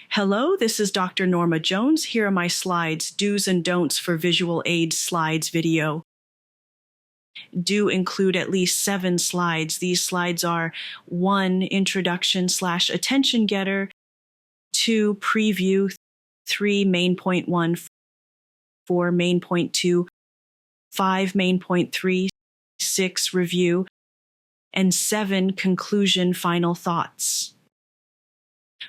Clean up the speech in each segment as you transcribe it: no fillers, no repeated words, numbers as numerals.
Hello, this is Dr. Norma Jones. Here are my slides, do's and don'ts for visual aid slides video. Do include at least 7 slides. These slides are 1, introduction/attention getter, 2, preview, 3, main point 1, 4, main point 2, 5, main point 3, 6, review, and 7, conclusion, final thoughts.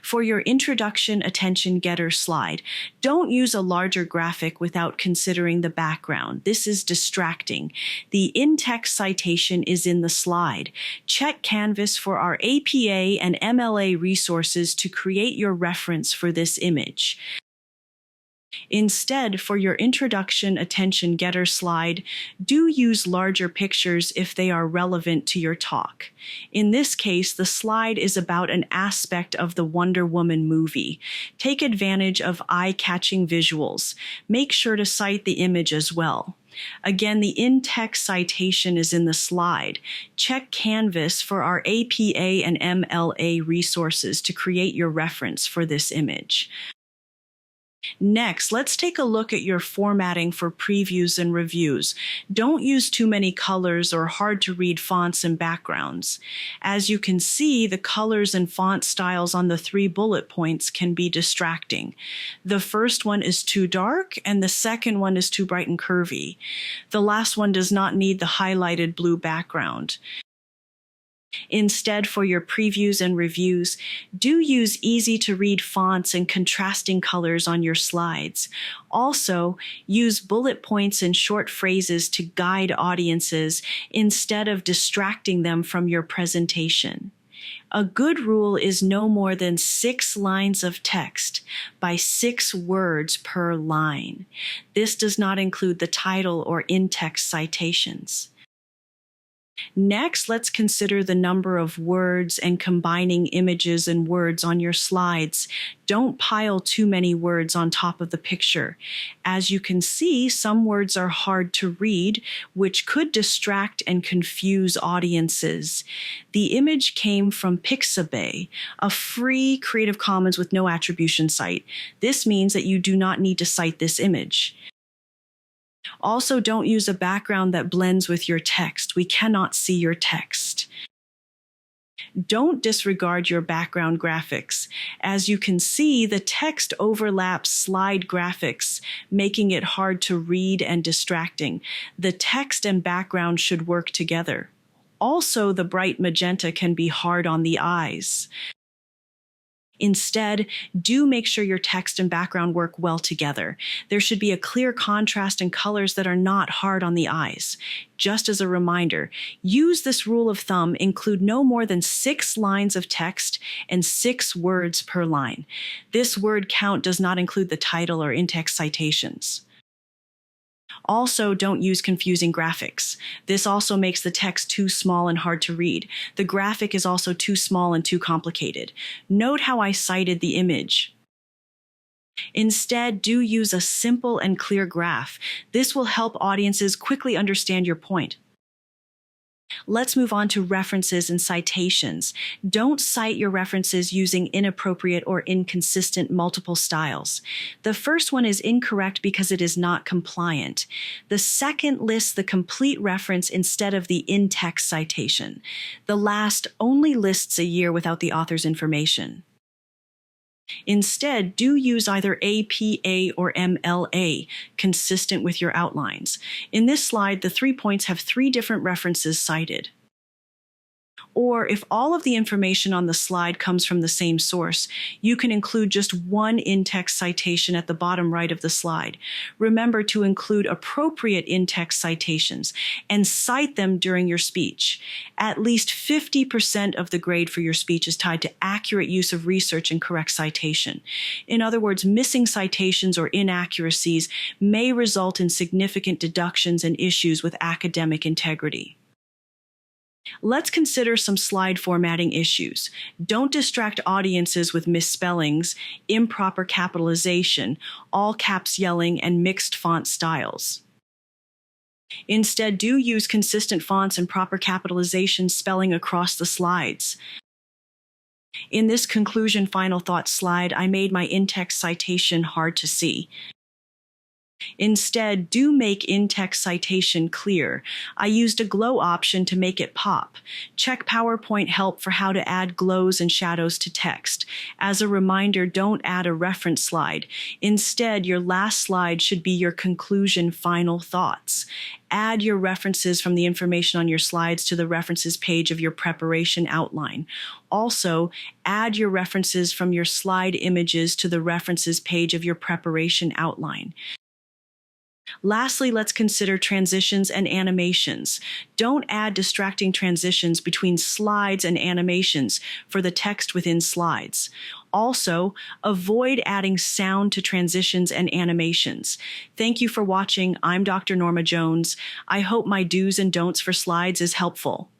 For your introduction attention getter slide, don't use a larger graphic without considering the background. This is distracting. The in-text citation is in the slide. Check Canvas for our APA and MLA resources to create your reference for this image. Instead, for your introduction attention getter slide, do use larger pictures if they are relevant to your talk. In this case, the slide is about an aspect of the Wonder Woman movie. Take advantage of eye-catching visuals. Make sure to cite the image as well. Again, the in-text citation is in the slide. Check Canvas for our APA and MLA resources to create your reference for this image. Next, let's take a look at your formatting for previews and reviews. Don't use too many colors or hard-to-read fonts and backgrounds. As you can see, the colors and font styles on the 3 bullet points can be distracting. The first one is too dark, and the second one is too bright and curvy. The last one does not need the highlighted blue background. Instead, for your previews and reviews, do use easy-to-read fonts and contrasting colors on your slides. Also, use bullet points and short phrases to guide audiences instead of distracting them from your presentation. A good rule is no more than 6 lines of text by 6 words per line. This does not include the title or in-text citations. Next, let's consider the number of words and combining images and words on your slides. Don't pile too many words on top of the picture. As you can see, some words are hard to read, which could distract and confuse audiences. The image came from Pixabay, a free Creative Commons with no attribution site. This means that you do not need to cite this image. Also, don't use a background that blends with your text. We cannot see your text. Don't disregard your background graphics. As you can see, the text overlaps slide graphics, making it hard to read and distracting. The text and background should work together. Also, the bright magenta can be hard on the eyes. Instead, do make sure your text and background work well together. There should be a clear contrast and colors that are not hard on the eyes. Just as a reminder, use this rule of thumb, include no more than 6 lines of text and 6 words per line. This word count does not include the title or in-text citations. Also, don't use confusing graphics. This also makes the text too small and hard to read. The graphic is also too small and too complicated. Note how I cited the image. Instead, do use a simple and clear graph. This will help audiences quickly understand your point. Let's move on to references and citations. Don't cite your references using inappropriate or inconsistent multiple styles. The first one is incorrect because it is not compliant. The second lists the complete reference instead of the in-text citation. The last only lists a year without the author's information. Instead, do use either APA or MLA, consistent with your outlines. In this slide, the 3 points have 3 different references cited. Or if all of the information on the slide comes from the same source, you can include just one in-text citation at the bottom right of the slide. Remember to include appropriate in-text citations and cite them during your speech. At least 50% of the grade for your speech is tied to accurate use of research and correct citation. In other words, missing citations or inaccuracies may result in significant deductions and issues with academic integrity. Let's consider some slide formatting issues. Don't distract audiences with misspellings, improper capitalization, all caps yelling, and mixed font styles. Instead, do use consistent fonts and proper capitalization spelling across the slides. In this conclusion final thoughts slide, I made my in-text citation hard to see. Instead, do make in-text citation clear. I used a glow option to make it pop. Check PowerPoint help for how to add glows and shadows to text. As a reminder, don't add a reference slide. Instead, your last slide should be your conclusion final thoughts. Add your references from the information on your slides to the references page of your preparation outline. Also, add your references from your slide images to the references page of your preparation outline. Lastly, let's consider transitions and animations. Don't add distracting transitions between slides and animations for the text within slides. Also, avoid adding sound to transitions and animations. Thank you for watching. I'm Dr. Norma Jones. I hope my do's and don'ts for slides is helpful.